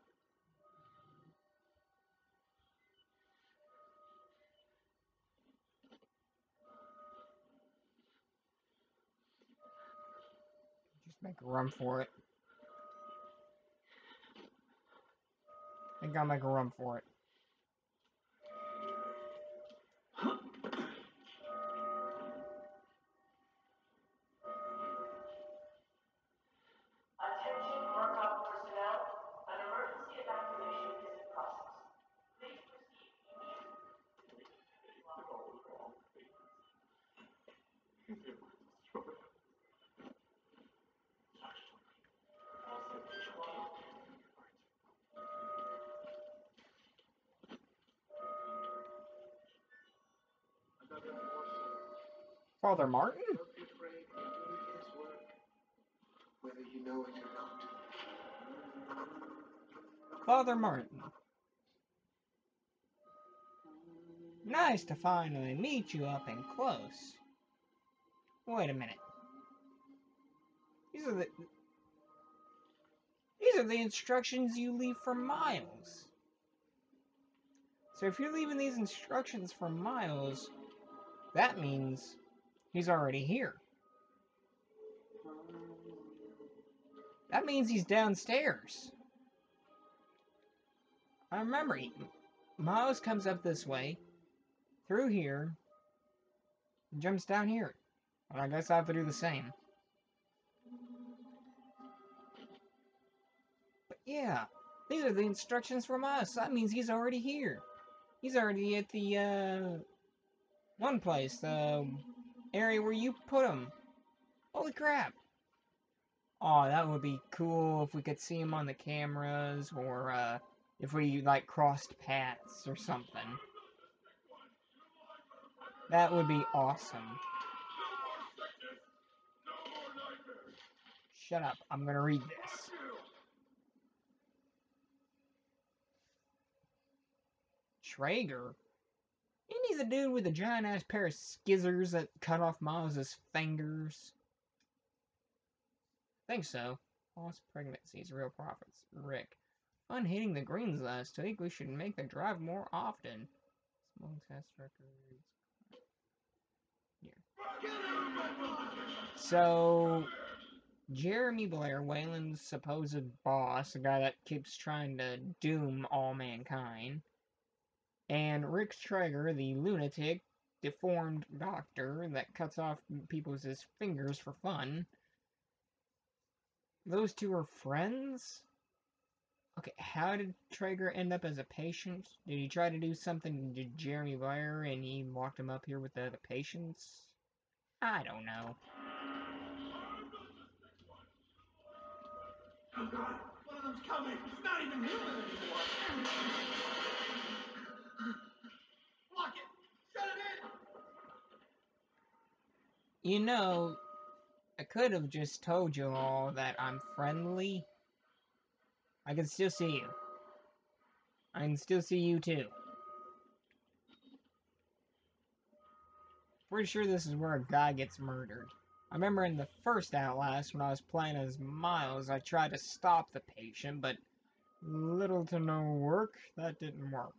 Just make a run for it. I think I'll make a run for it. Attention Markov personnel, an emergency evacuation is in process. Please proceed immediately. Father Martin? Don't be afraid. He'll do his work, whether you know it or not. Father Martin. Nice to finally meet you up and close. Wait a minute. These are the instructions you leave for Miles. So if you're leaving these instructions for Miles, that means he's already here. That means he's downstairs. I remember, Miles comes up this way, through here, and jumps down here. Well, I guess I have to do the same. But yeah, these are the instructions from us. That means he's already here. He's already at the, one place, the area where you put him. Holy crap. Oh, that would be cool if we could see him on the cameras, or, if we, like, crossed paths or something. That would be awesome. Shut up. I'm gonna read this. Traeger? Isn't he the dude with a giant ass pair of skizzers that cut off Miles' fingers? I think so. Lost pregnancies, real profits. Rick. Fun hitting the greens last week. We should make the drive more often. Small test records. Here. So, Jeremy Blair, Wayland's supposed boss, the guy that keeps trying to doom all mankind, and Rick Traeger, the lunatic, deformed doctor that cuts off people's fingers for fun. Those two are friends? Okay, how did Traeger end up as a patient? Did he try to do something to Jeremy Blair and he locked him up here with the other patients? I don't know. Oh God, one of them's coming. He's not even human anymore. Block it. Shut it in. You know, I could have just told you all that I'm friendly. I can still see you. I can still see you too. Pretty sure this is where a guy gets murdered. I remember in the first Outlast, when I was playing as Miles, I tried to stop the patient, but little to no work. That didn't work.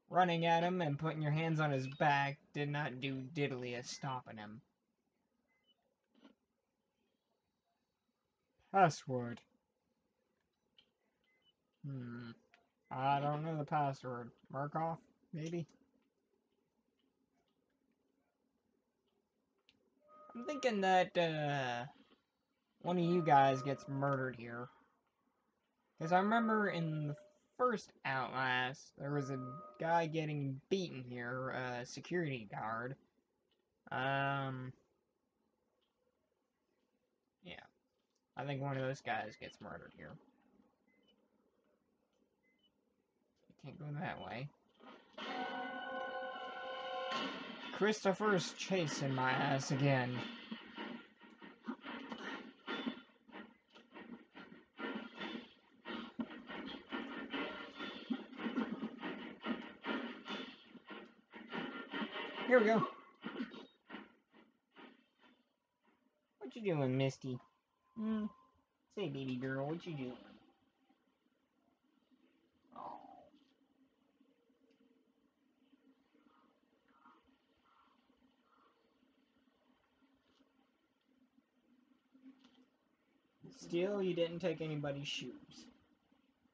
Running at him and putting your hands on his back did not do diddly as stopping him. Password. I don't know the password. Markov, maybe? I'm thinking that, one of you guys gets murdered here. Because I remember in the first Outlast, there was a guy getting beaten here, a security guard. Yeah. I think one of those guys gets murdered here. You can't go that way. Christopher's chasing my ass again. Here we go. What you doing, Misty? Say, baby girl, what you doing? Oh. Still, you didn't take anybody's shoes.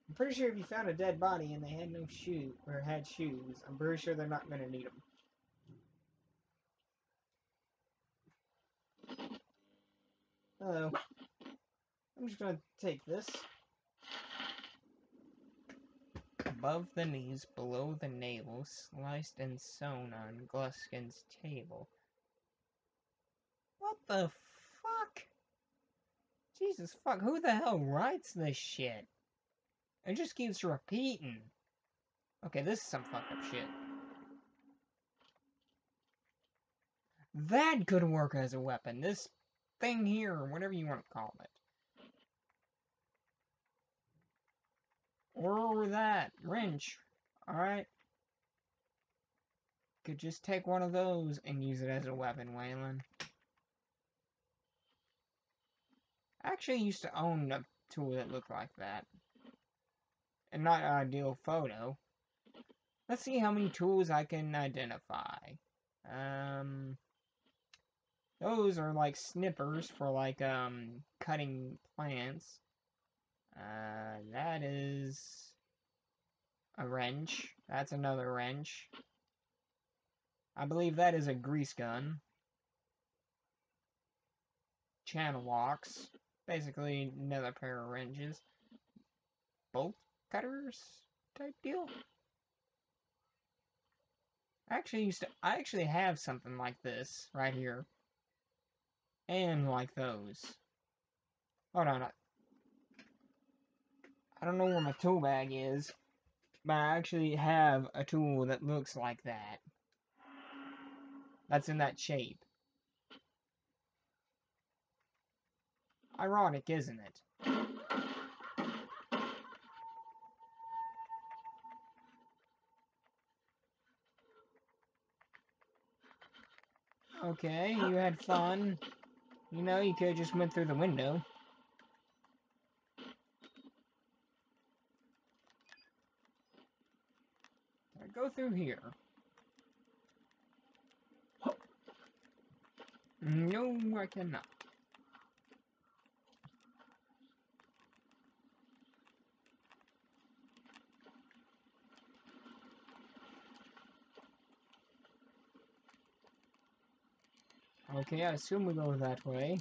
I'm pretty sure if you found a dead body and they had no shoe or had shoes, I'm pretty sure they're not gonna need them. Hello. I'm just gonna take this. Above the knees, below the navel, sliced and sewn on Gluskin's table. What the fuck? Jesus fuck, who the hell writes this shit? It just keeps repeating. Okay, this is some fucked up shit. That could work as a weapon. This thing here, or whatever you want to call it. Or that. Wrench. Alright. Could just take one of those and use it as a weapon, Waylon. I actually used to own a tool that looked like that. And not an ideal photo. Let's see how many tools I can identify. Those are like snippers for like, cutting plants. That is a wrench. That's another wrench. I believe that is a grease gun. Channel locks. Basically another pair of wrenches. Bolt cutters type deal. I actually have something like this right here. And like those. Hold on. I don't know where my tool bag is, but I actually have a tool that looks like that. That's in that shape. Ironic, isn't it? Okay, you had fun. You know, you could have just went through the window. I go through here. No, I cannot. Okay, I assume we go that way.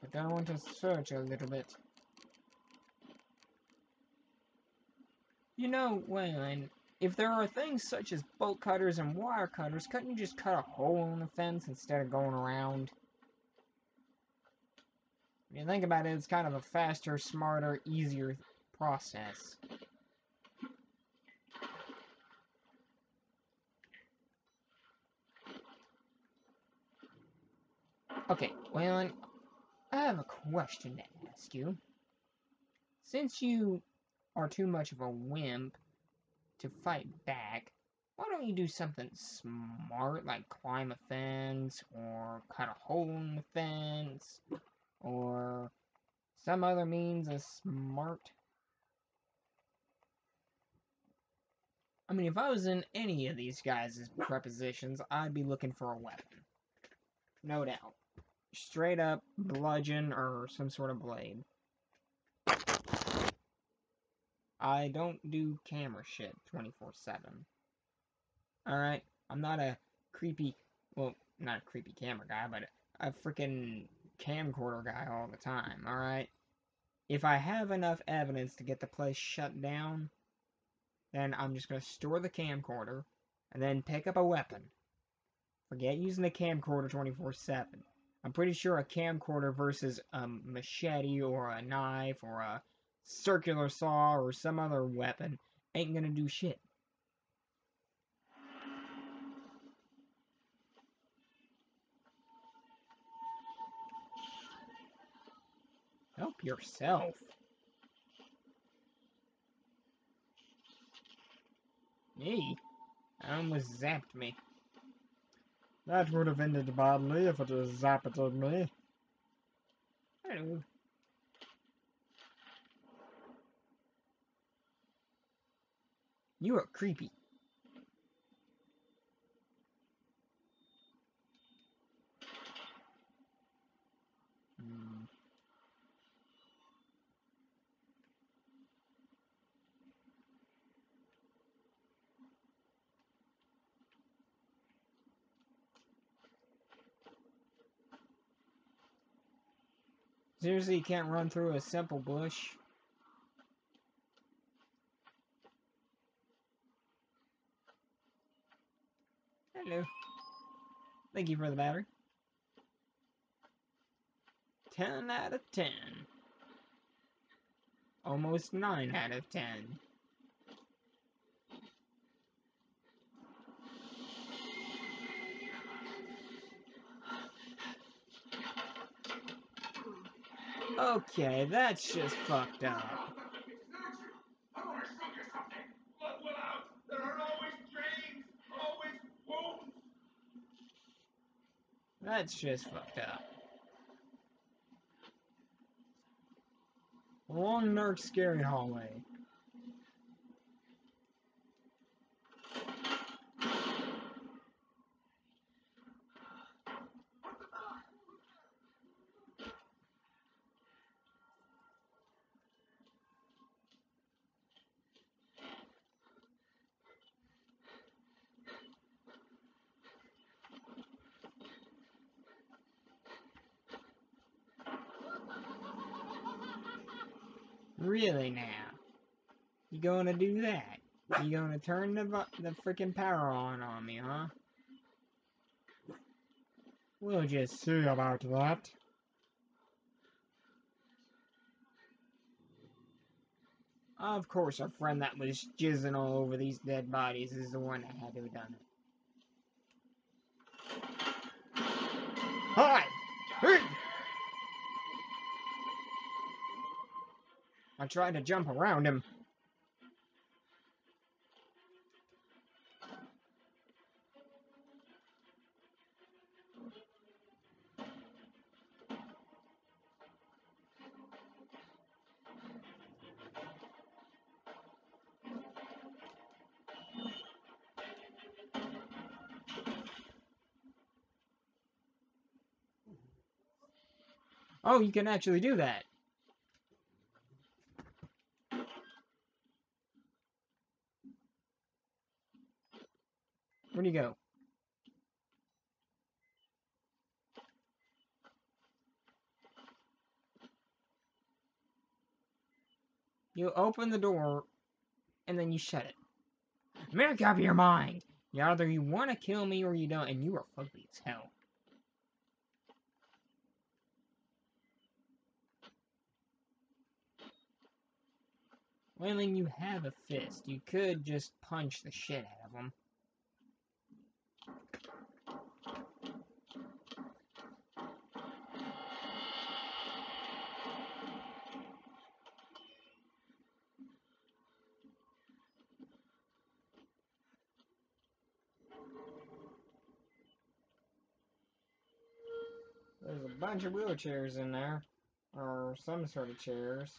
But I want to search a little bit. You know, Waylon, if there are things such as bolt cutters and wire cutters, couldn't you just cut a hole in the fence instead of going around? When you think about it, it's kind of a faster, smarter, easier process. Okay, Waylon, I have a question to ask you. Since you are too much of a wimp to fight back, why don't you do something smart, like climb a fence, or cut a hole in the fence, or some other means of smart? I mean, if I was in any of these guys' prepositions, I'd be looking for a weapon. No doubt. Straight up bludgeon or some sort of blade. I don't do camera shit 24/7. Alright? I'm not a creepy, well, not a creepy camera guy, but a freaking camcorder guy all the time, alright? If I have enough evidence to get the place shut down, then I'm just gonna store the camcorder and then pick up a weapon. Forget using the camcorder 24/7. I'm pretty sure a camcorder versus a machete or a knife or a circular saw or some other weapon ain't gonna do shit. Help yourself. Me? That almost zapped me. That would have ended badly if it had zapped me. Hello. You are creepy. Seriously, you can't run through a simple bush? Hello. Thank you for the battery. 10 out of 10. Almost 9 out of 10. Okay, that's just fucked up. I want to show you something. Blood will out. There are always drains, always wounds. That's just fucked up. Long, dark, scary hallway. Really now? You gonna do that? You gonna turn the freaking power on me, huh? We'll just see about that. Of course, our friend that was jizzing all over these dead bodies is the one that had to have done it. Hi! Hey! I tried to jump around him. Oh, you can actually do that. Where'd you go? You open the door, and then you shut it. Make up your mind! Either you want to kill me or you don't, and you are fugly as hell. Well, then you have a fist. You could just punch the shit out of him. There's a bunch of wheelchairs in there. Or some sort of chairs.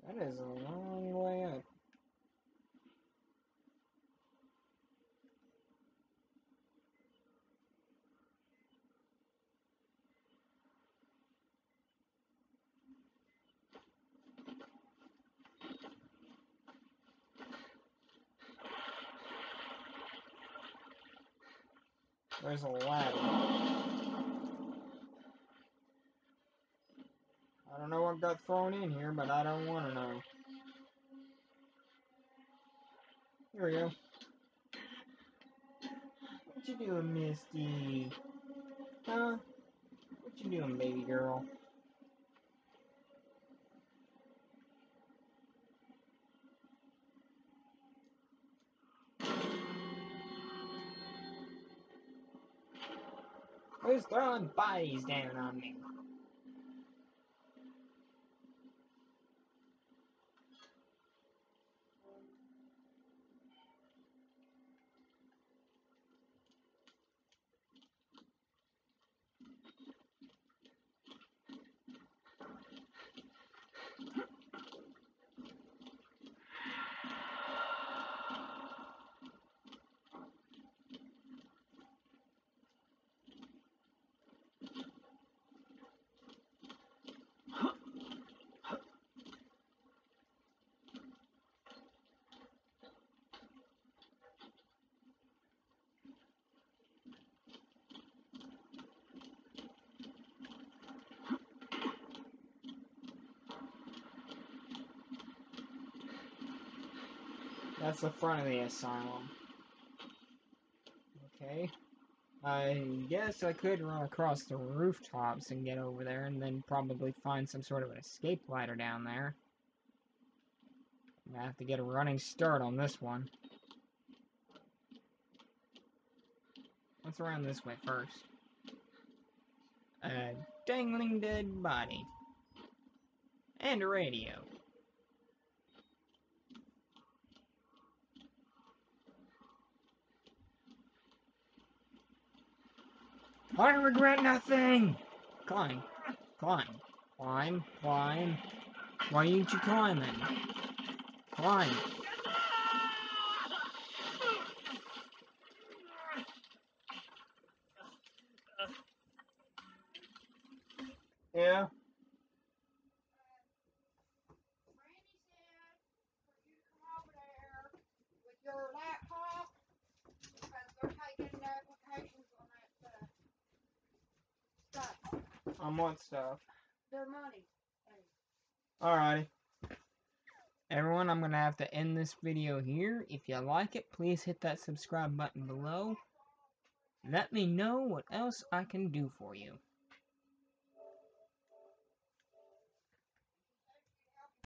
That is a long way up. There's a ladder. I don't know what got thrown in here, but I don't want to know. Here we go. What you doing, Misty? Huh? What you doing, baby girl? Who's throwing bodies down on me? That's the front of the asylum. Okay. I guess I could run across the rooftops and get over there and then probably find some sort of an escape ladder down there. I'm gonna have to get a running start on this one. What's around this way first? A dangling dead body. And a radio. I regret nothing! Climb. Climb. Climb. Climb. Why ain't you climbing? Climb. Yeah. Randy said for you to come over there with your laptop because they're taking applications on that stuff. On what stuff? Their money. Alrighty. Everyone, I'm going to have to end this video here. If you like it, please hit that subscribe button below. Let me know what else I can do for you.